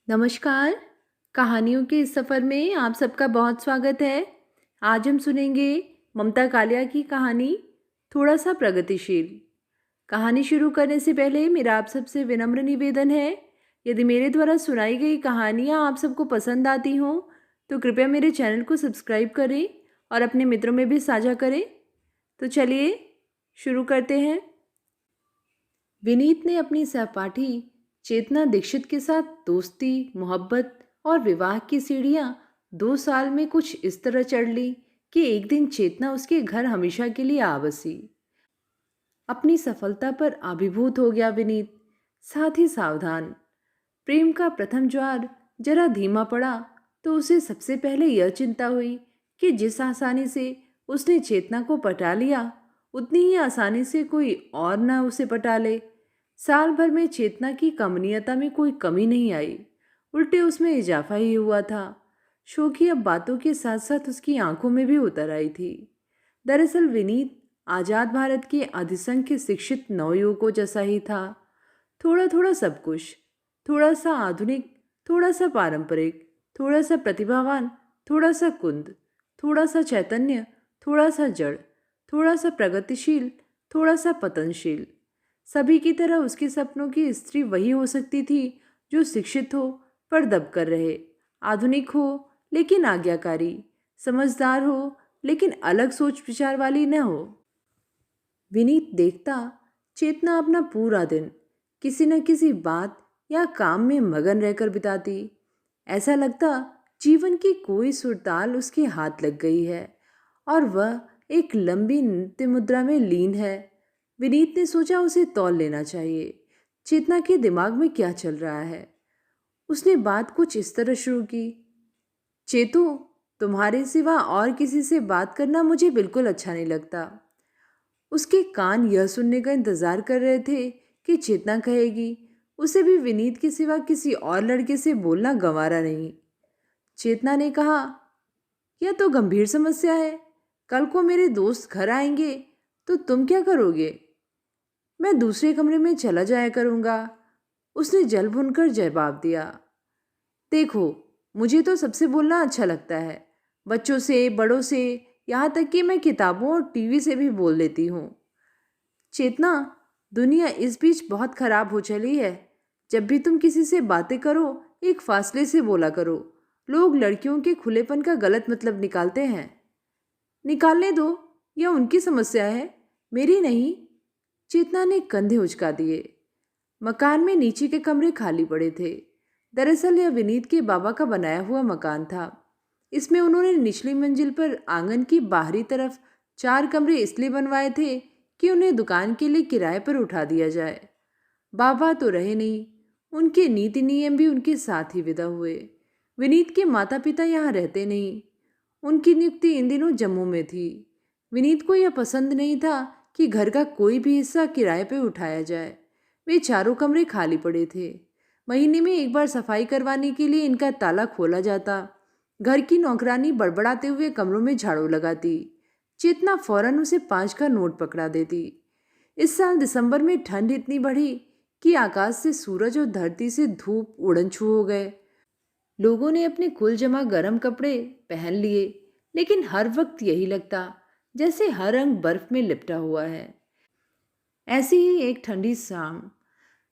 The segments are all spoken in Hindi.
नमस्कार। कहानियों के इस सफ़र में आप सबका बहुत स्वागत है। आज हम सुनेंगे ममता कालिया की कहानी थोड़ा सा प्रगतिशील। कहानी शुरू करने से पहले मेरा आप सबसे विनम्र निवेदन है, यदि मेरे द्वारा सुनाई गई कहानियाँ आप सबको पसंद आती हों तो कृपया मेरे चैनल को सब्सक्राइब करें और अपने मित्रों में भी साझा करें। तो चलिए शुरू करते हैं। विनीत ने अपनी सहपाठी चेतना दीक्षित के साथ दोस्ती, मोहब्बत और विवाह की सीढ़ियां 2 साल में कुछ इस तरह चढ़ ली कि एक दिन चेतना उसके घर हमेशा के लिए आ बसी। अपनी सफलता पर अभिभूत हो गया विनीत, साथ ही सावधान। प्रेम का प्रथम ज्वार जरा धीमा पड़ा तो उसे सबसे पहले यह चिंता हुई कि जिस आसानी से उसने चेतना को पटा लिया, उतनी ही आसानी से कोई और न उसे पटा ले। साल भर में चेतना की कमनीयता में कोई कमी नहीं आई, उल्टे उसमें इजाफा ही हुआ था। शोखी अब बातों के साथ साथ उसकी आंखों में भी उतर आई थी। दरअसल विनीत आजाद भारत के अधिसंख्य शिक्षित नवयुवकों जैसा ही था। थोड़ा थोड़ा सब कुछ, थोड़ा सा आधुनिक, थोड़ा सा पारंपरिक, थोड़ा सा प्रतिभावान, थोड़ा सा कुंद, थोड़ा सा चैतन्य, थोड़ा सा जड़, थोड़ा सा प्रगतिशील, थोड़ा सा पतनशील। सभी की तरह उसके सपनों की स्त्री वही हो सकती थी जो शिक्षित हो पर दब कर रहे, आधुनिक हो लेकिन आज्ञाकारी, समझदार हो लेकिन अलग सोच विचार वाली न हो। विनीत देखता चेतना अपना पूरा दिन किसी न किसी बात या काम में मगन रहकर बिताती। ऐसा लगता जीवन की कोई सुरताल उसके हाथ लग गई है और वह एक लंबी नृत्य मुद्रा में लीन है। विनीत ने सोचा उसे तौल लेना चाहिए, चेतना के दिमाग में क्या चल रहा है। उसने बात कुछ इस तरह शुरू की। चेतू, तुम्हारे सिवा और किसी से बात करना मुझे बिल्कुल अच्छा नहीं लगता। उसके कान यह सुनने का इंतजार कर रहे थे कि चेतना कहेगी उसे भी विनीत के सिवा किसी और लड़के से बोलना गंवारा नहीं। चेतना ने कहा, यह तो गंभीर समस्या है। कल को मेरे दोस्त घर आएंगे तो तुम क्या करोगे? मैं दूसरे कमरे में चला जाया करूंगा, उसने जल भुनकर जवाब दिया। देखो, मुझे तो सबसे बोलना अच्छा लगता है, बच्चों से, बड़ों से, यहाँ तक कि मैं किताबों और टीवी से भी बोल लेती हूँ। चेतना, दुनिया इस बीच बहुत खराब हो चली है। जब भी तुम किसी से बातें करो, एक फासले से बोला करो। लोग लड़कियों के खुलेपन का गलत मतलब निकालते हैं। निकालने दो, यह उनकी समस्या है, मेरी नहीं। चेतना ने कंधे उचका दिए। मकान में नीचे के कमरे खाली पड़े थे। दरअसल यह विनीत के बाबा का बनाया हुआ मकान था। इसमें उन्होंने निचली मंजिल पर आंगन की बाहरी तरफ 4 कमरे इसलिए बनवाए थे कि उन्हें दुकान के लिए किराए पर उठा दिया जाए। बाबा तो रहे नहीं, उनके नीति नियम भी उनके साथ ही विदा हुए। विनीत के माता पिता यहाँ रहते नहीं, उनकी नियुक्ति इन दिनों जम्मू में थी। विनीत को यह पसंद नहीं था कि घर का कोई भी हिस्सा किराए पर उठाया जाए। वे 4 कमरे खाली पड़े थे। महीने में एक बार सफाई करवाने के लिए इनका ताला खोला जाता। घर की नौकरानी बड़बड़ाते हुए कमरों में झाड़ू लगाती। चेतना फौरन उसे 5 का नोट पकड़ा देती। इस साल दिसंबर में ठंड इतनी बढ़ी कि आकाश से सूरज और धरती से धूप उड़न छू हो गए। लोगों ने अपने कुल जमा गर्म कपड़े पहन लिए, लेकिन हर वक्त यही लगता जैसे हर अंग बर्फ में लिपटा हुआ है। ऐसी ही एक ठंडी शाम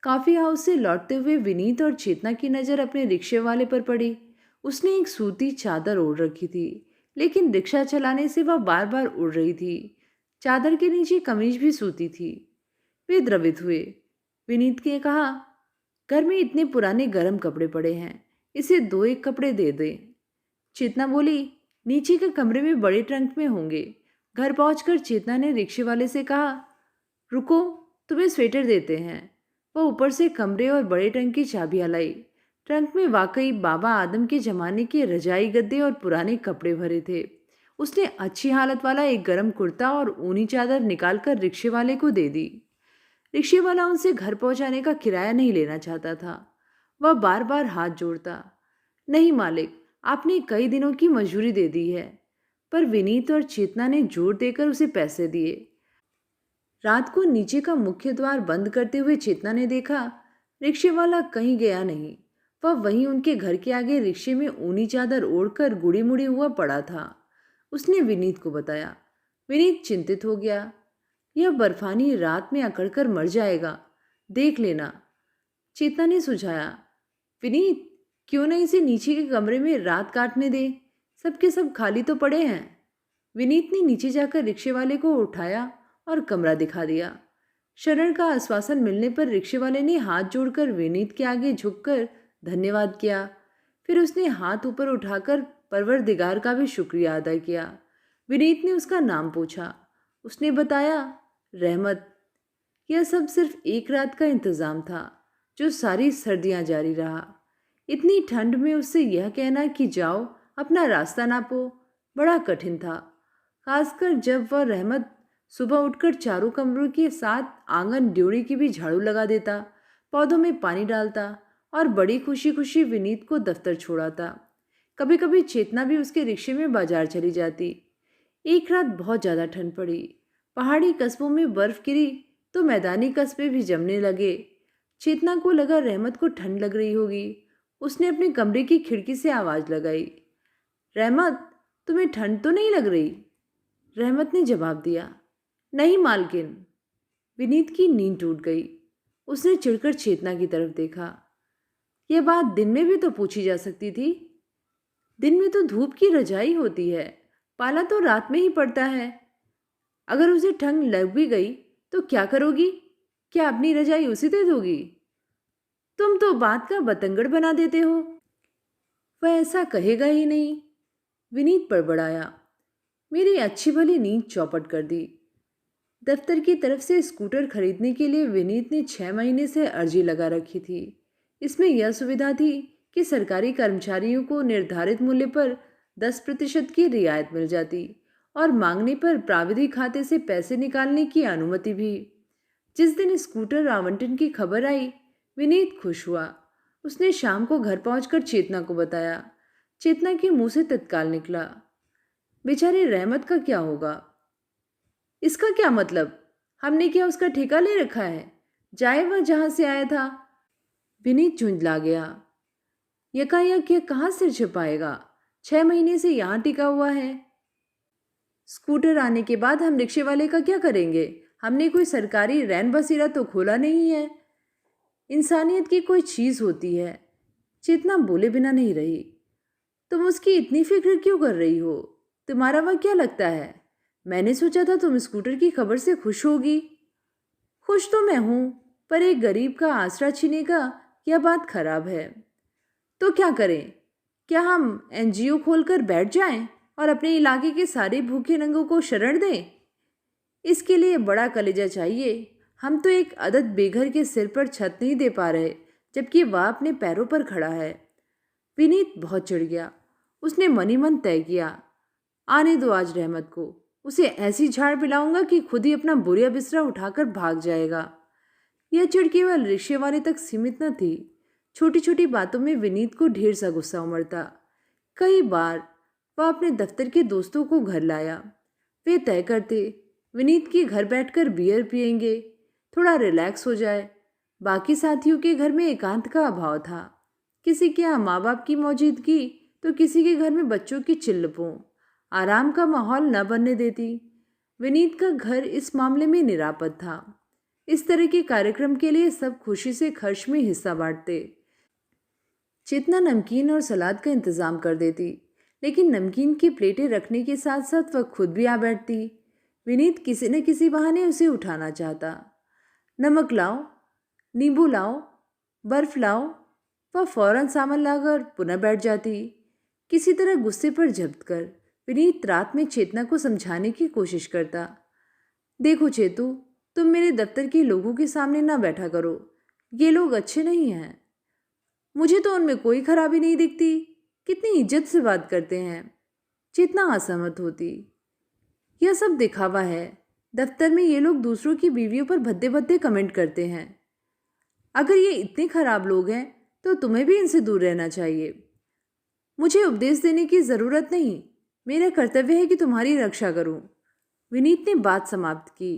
कॉफी हाउस से लौटते हुए विनीत और चेतना की नज़र अपने रिक्शे वाले पर पड़ी। उसने एक सूती चादर ओढ़ रखी थी, लेकिन रिक्शा चलाने से वह बार बार उड़ रही थी। चादर के नीचे कमीज भी सूती थी। वे द्रवित हुए। विनीत ने कहा, घर में इतने पुराने गर्म कपड़े पड़े हैं, इसे 2 एक कपड़े दे दें। चेतना बोली, नीचे के कमरे में बड़े ट्रंक में होंगे। घर पहुंचकर चेतना ने रिक्शे वाले से कहा, रुको, तुम्हें स्वेटर देते हैं। वह ऊपर से कमरे और बड़े ट्रंक की चाबियां लाई। ट्रंक में वाकई बाबा आदम के जमाने के रजाई गद्दे और पुराने कपड़े भरे थे। उसने अच्छी हालत वाला एक गर्म कुर्ता और ऊनी चादर निकालकर रिक्शे वाले को दे दी। रिक्शे वाला उनसे घर पहुंचाने का किराया नहीं लेना चाहता था। वह बार बार हाथ जोड़ता, नहीं मालिक, आपने कई दिनों की मजदूरी दे दी है। पर विनीत और चेतना ने जोर देकर उसे पैसे दिए। रात को नीचे का मुख्य द्वार बंद करते हुए चेतना ने देखा, रिक्शे वाला कहीं गया नहीं। वह वहीं उनके घर के आगे रिक्शे में ऊनी चादर ओढ़कर गुड़ी मुड़ी हुआ पड़ा था। उसने विनीत को बताया। विनीत चिंतित हो गया। यह बर्फानी रात में अकड़कर मर जाएगा, देख लेना, चेतना ने सुझाया। विनीत, क्यों न इसे नीचे के कमरे में रात काटने दे, सबके सब खाली तो पड़े हैं। विनीत ने नीचे जाकर रिक्शे वाले को उठाया और कमरा दिखा दिया। शरण का आश्वासन मिलने पर रिक्शे वाले ने हाथ जोड़कर विनीत के आगे झुककर धन्यवाद किया। फिर उसने हाथ ऊपर उठाकर परवरदिगार का भी शुक्रिया अदा किया। विनीत ने उसका नाम पूछा। उसने बताया, रहमत। यह सब सिर्फ एक रात का इंतजाम था जो सारी सर्दियां जारी रहा। इतनी ठंड में उससे यह कहना कि जाओ अपना रास्ता नापो बड़ा कठिन था, खासकर जब वह रहमत सुबह उठकर चारों कमरों के साथ आंगन ड्योढ़ी की भी झाड़ू लगा देता, पौधों में पानी डालता और बड़ी खुशी खुशी विनीत को दफ्तर छोड़ाता। कभी कभी चेतना भी उसके रिक्शे में बाजार चली जाती। एक रात बहुत ज़्यादा ठंड पड़ी। पहाड़ी कस्बों में बर्फ गिरी तो मैदानी कस्बे भी जमने लगे। चेतना को लगा रहमत को ठंड लग रही होगी। उसने अपने कमरे की खिड़की से आवाज़ लगाई, रहमत, तुम्हें ठंड तो नहीं लग रही? रहमत ने जवाब दिया, नहीं मालकिन। विनीत की नींद टूट गई। उसने चिढ़कर चेतना की तरफ देखा। यह बात दिन में भी तो पूछी जा सकती थी। दिन में तो धूप की रजाई होती है, पाला तो रात में ही पड़ता है। अगर उसे ठंड लग भी गई तो क्या करोगी? क्या अपनी रजाई उसे दे दोगी? तुम तो बात का बतंगड़ बना देते हो। वह ऐसा कहेगा ही नहीं, विनीत बड़बड़ाया। मेरी अच्छी भली नींद चौपट कर दी। दफ्तर की तरफ से स्कूटर खरीदने के लिए विनीत ने 6 महीने से अर्जी लगा रखी थी। इसमें यह सुविधा थी कि सरकारी कर्मचारियों को निर्धारित मूल्य पर 10% की रियायत मिल जाती और मांगने पर प्राविधिक खाते से पैसे निकालने की अनुमति भी। जिस दिन स्कूटर आवंटन की खबर आई, विनीत खुश हुआ। उसने शाम को घर पहुंचकर चेतना को बताया। चेतना के मुंह से तत्काल निकला, बेचारे रहमत का क्या होगा? इसका क्या मतलब? हमने क्या उसका ठेका ले रखा है? जाए वह जहां से आया था। विनीत झुंझला गया। यकायक यह कहाँ सिर छिपाएगा? 6 महीने से यहां टिका हुआ है। स्कूटर आने के बाद हम रिक्शे वाले का क्या करेंगे? हमने कोई सरकारी रैन बसेरा तो खोला नहीं है। इंसानियत की कोई चीज होती है। चेतना बोले बिना नहीं रही। तुम उसकी इतनी फिक्र क्यों कर रही हो? तुम्हारा वह क्या लगता है? मैंने सोचा था तुम स्कूटर की खबर से खुश होगी। खुश तो मैं हूं, पर एक गरीब का आसरा छीनेगा, यह बात खराब है। तो क्या करें? क्या हम एनजीओ खोलकर बैठ जाएं और अपने इलाके के सारे भूखे नंगों को शरण दें? इसके लिए बड़ा कलेजा चाहिए। हम तो एक अदद बेघर के सिर पर छत नहीं दे पा रहे, जबकि वह अपने पैरों पर खड़ा है। विनीत बहुत चिढ़ गया। उसने मनी मन तय किया, आने दो आज रहमत को। उसे ऐसी झाड़ पिलाऊंगा कि खुद ही अपना बोरिया बिस्तरा उठाकर भाग जाएगा। यह चिढ़ केवल रिक्शे वाले तक सीमित न थी। छोटी छोटी बातों में विनीत को ढेर सा गुस्सा उमड़ता। कई बार वह अपने दफ्तर के दोस्तों को घर लाया। वे तय करते, विनीत के घर बैठकर बियर पिएंगे, थोड़ा रिलैक्स हो जाए। बाकी साथियों के घर में एकांत का अभाव था। किसी के यहाँ माँ बाप की मौजूदगी तो किसी के घर में बच्चों की चिल्लपों आराम का माहौल न बनने देती। विनीत का घर इस मामले में निरापद था। इस तरह के कार्यक्रम के लिए सब खुशी से खर्च में हिस्सा बांटते। चेतना नमकीन और सलाद का इंतजाम कर देती, लेकिन नमकीन की प्लेटें रखने के साथ साथ वह खुद भी आ बैठती। विनीत किसी न किसी बहाने उसे उठाना चाहता। नमक लाओ, नींबू लाओ, बर्फ लाओ। वह फौरन सामान लाकर पुनः बैठ जाती। किसी तरह गुस्से पर जब्त कर विनीत रात में चेतना को समझाने की कोशिश करता। देखो चेतू, तुम मेरे दफ्तर के लोगों के सामने ना बैठा करो। ये लोग अच्छे नहीं हैं। मुझे तो उनमें कोई खराबी नहीं दिखती। कितनी इज्जत से बात करते हैं। चेतना असहमत होती। यह सब दिखावा है। दफ्तर में ये लोग दूसरों की बीवियों पर भद्दे भद्दे कमेंट करते हैं। अगर ये इतने खराब लोग हैं तो तुम्हें भी इनसे दूर रहना चाहिए। मुझे उपदेश देने की जरूरत नहीं। मेरा कर्तव्य है कि तुम्हारी रक्षा करूं। विनीत ने बात समाप्त की।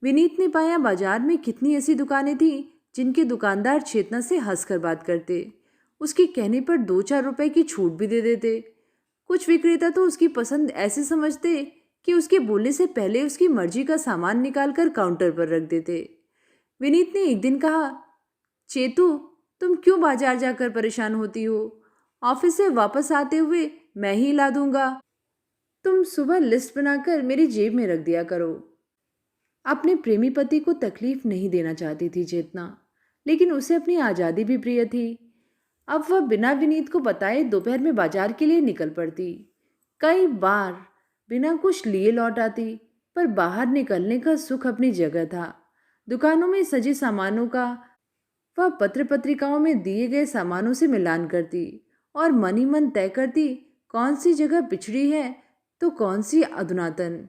विनीत ने पाया बाजार में कितनी ऐसी दुकानें थीं जिनके दुकानदार चेतना से हंसकर बात करते। उसके कहने पर 2-4 रुपए की छूट भी दे देते। कुछ विक्रेता तो उसकी पसंद ऐसे समझते कि उसके बोलने से पहले उसकी मर्जी का सामान निकालकर काउंटर पर रख देते। विनीत ने एक दिन कहा, चेतू, तुम क्यों बाजार जाकर परेशान होती हो? ऑफिस से वापस आते हुए मैं ही ला दूंगा। तुम सुबह लिस्ट बनाकर मेरी जेब में रख दिया करो। अपने प्रेमी पति को तकलीफ नहीं देना चाहती थी चेतना, लेकिन उसे अपनी आज़ादी भी प्रिय थी। अब वह बिना विनीत को बताए दोपहर में बाजार के लिए निकल पड़ती। कई बार बिना कुछ लिए लौट आती, पर बाहर निकलने का सुख अपनी जगह था। दुकानों में सजे सामानों का वह पत्र पत्रिकाओं में दिए गए सामानों से मिलान करती और मन ही मन तय करती कौन सी जगह पिछड़ी है तो कौन सी अधुनातन।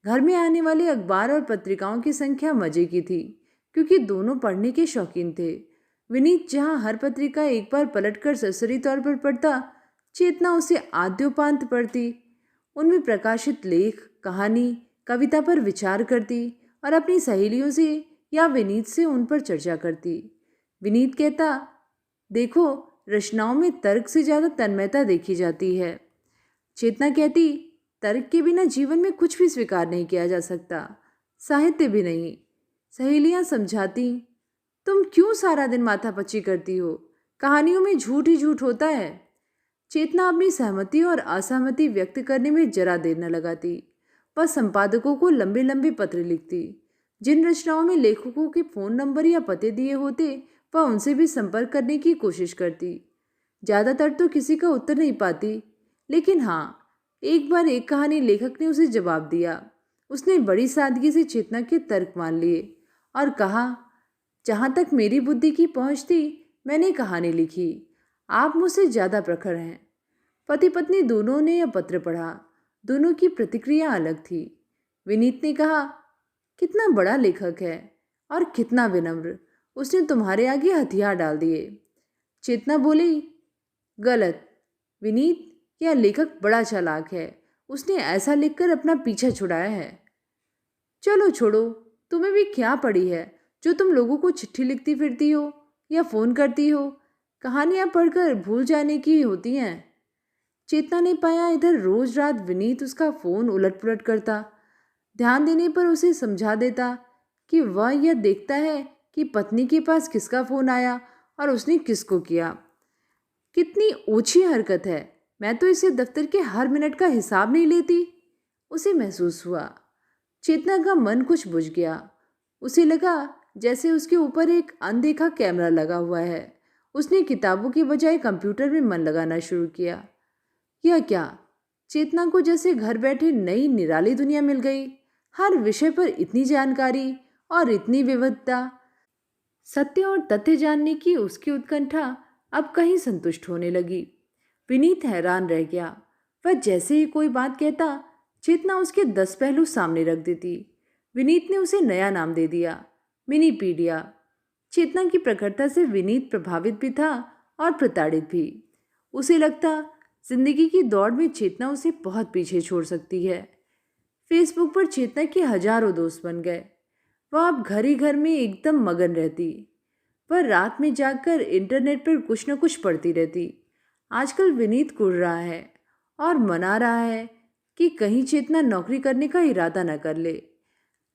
घर में आने वाले अखबार और पत्रिकाओं की संख्या मजे की थी, क्योंकि दोनों पढ़ने के शौकीन थे। विनीत जहां हर पत्रिका एक बार पलटकर सरसरी तौर पर पढ़ता, चेतना उसे आद्योपांत पढ़ती। उनमें प्रकाशित लेख, कहानी, कविता पर विचार करती और अपनी सहेलियों से या विनीत से उन पर चर्चा करती। विनीत कहता, देखो, रचनाओं में तर्क से ज्यादा तन्मयता देखी जाती है। चेतना कहती, तर्क के बिना जीवन में कुछ भी स्वीकार नहीं किया जा सकता, साहित्य भी नहीं। सहेलियां समझाती, तुम क्यों सारा दिन माथापच्ची करती हो? कहानियों में झूठ ही झूठ होता है। चेतना अपनी सहमति और असहमति व्यक्त करने में जरा देर न लगाती। वह संपादकों को लंबे लंबे पत्र लिखती। जिन रचनाओं में लेखकों के फोन नंबर या पते दिए होते, वह उनसे भी संपर्क करने की कोशिश करती। ज़्यादातर तो किसी का उत्तर नहीं पाती, लेकिन हाँ, एक बार एक कहानी लेखक ने उसे जवाब दिया। उसने बड़ी सादगी से चेतना के तर्क मान लिए और कहा, जहाँ तक मेरी बुद्धि की पहुँच थी, मैंने कहानी लिखी। आप मुझसे ज़्यादा प्रखर हैं। पति पत्नी दोनों ने यह पत्र पढ़ा। दोनों की प्रतिक्रिया अलग थी। विनीत ने कहा, कितना बड़ा लेखक है और कितना विनम्र, उसने तुम्हारे आगे हथियार डाल दिए। चेतना बोली, गलत विनीत, यह लेखक बड़ा चालाक है, उसने ऐसा लिखकर अपना पीछा छुड़ाया है। चलो छोड़ो, तुम्हें भी क्या पड़ी है जो तुम लोगों को चिट्ठी लिखती फिरती हो या फोन करती हो? कहानियां पढ़कर भूल जाने की होती हैं। चेतना ने पाया इधर रोज रात विनीत उसका फोन उलट पुलट करता। ध्यान देने पर उसे समझा देता कि वह यह देखता है कि पत्नी के पास किसका फोन आया और उसने किसको किया। कितनी ओछी हरकत है, मैं तो इसे दफ्तर के हर मिनट का हिसाब नहीं लेती। उसे महसूस हुआ। चेतना का मन कुछ बुझ गया। उसे लगा जैसे उसके ऊपर एक अनदेखा कैमरा लगा हुआ है। उसने किताबों की बजाय कंप्यूटर में मन लगाना शुरू किया। यह क्या, चेतना को जैसे घर बैठे नई निराली दुनिया मिल गई। हर विषय पर इतनी जानकारी और इतनी विविधता। सत्य और तथ्य जानने की उसकी उत्कंठा अब कहीं संतुष्ट होने लगी। विनीत हैरान रह गया। वह जैसे ही कोई बात कहता, चेतना उसके 10 पहलू सामने रख देती। विनीत ने उसे नया नाम दे दिया, मिनीपीडिया। चेतना की प्रखरता से विनीत प्रभावित भी था और प्रताड़ित भी। उसे लगता जिंदगी की दौड़ में चेतना उसे बहुत पीछे छोड़ सकती है। फेसबुक पर चेतना के हजारों दोस्त बन गए। वह अब घर ही घर में एकदम मगन रहती। वह रात में जागकर इंटरनेट पर कुछ न कुछ पढ़ती रहती। आजकल विनीत कुढ़ रहा है और मना रहा है कि कहीं चेतना नौकरी करने का इरादा न कर ले।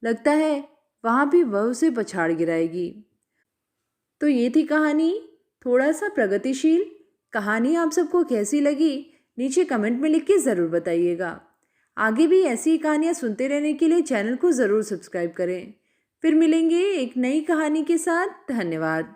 लगता है वहां भी वह उसे पछाड़ गिराएगी। तो ये थी कहानी, थोड़ा सा प्रगतिशील। कहानी आप सबको कैसी लगी नीचे कमेंट में लिख के ज़रूर बताइएगा। आगे भी ऐसी कहानियाँ सुनते रहने के लिए चैनल को ज़रूर सब्सक्राइब करें। फिर मिलेंगे एक नई कहानी के साथ। धन्यवाद।